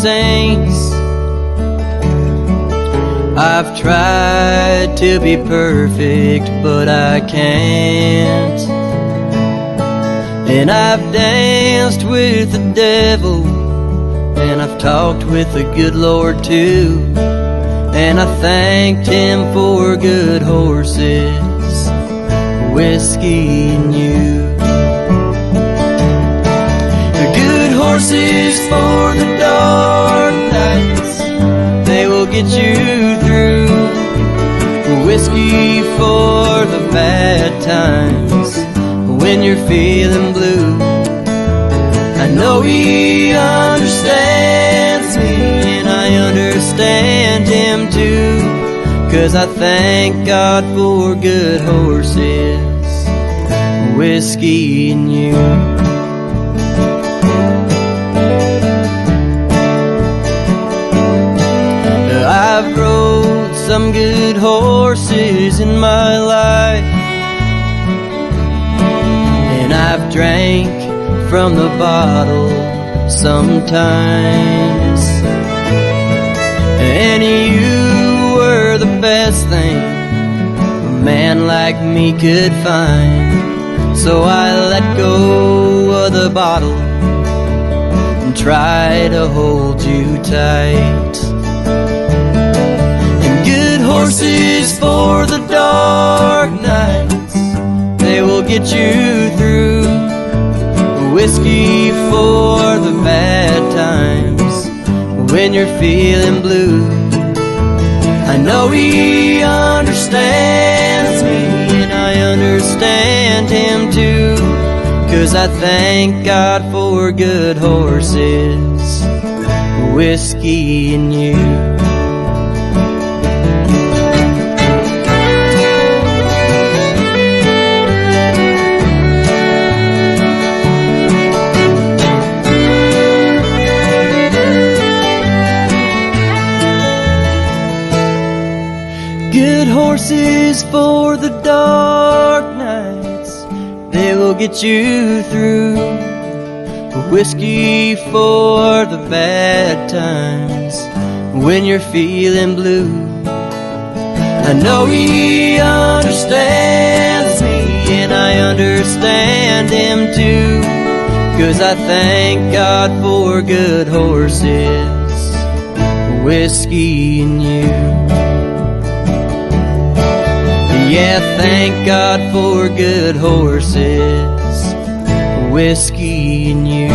saints. I've tried to be perfect, but I can't. And I've danced with the devil, and I've talked with the good Lord too. And I thanked him for good horses, whiskey and you. The good horses for the dark nights, they will get you through. Whiskey for the bad times, when you're feeling blue. I know he understands me, and I understand him too, 'cause I thank God for good horses, whiskey and you. I've rode some good horses in my life, and I've drank from the bottle sometimes. And you were the best thing a man like me could find. So I let go of the bottle and try to hold you tight. And good horses for the dark nights, they will get you through. Whiskey for the bad times, when you're feeling blue. I know he understands me, and I understand him too, 'cause I thank God for good horses, whiskey and you. Good horses for the dark nights, they will get you through. Whiskey for the bad times, when you're feeling blue. I know he understands me, and I understand him too, 'cause I thank God for good horses, whiskey and you. Yeah, thank God for good horses, whiskey and you.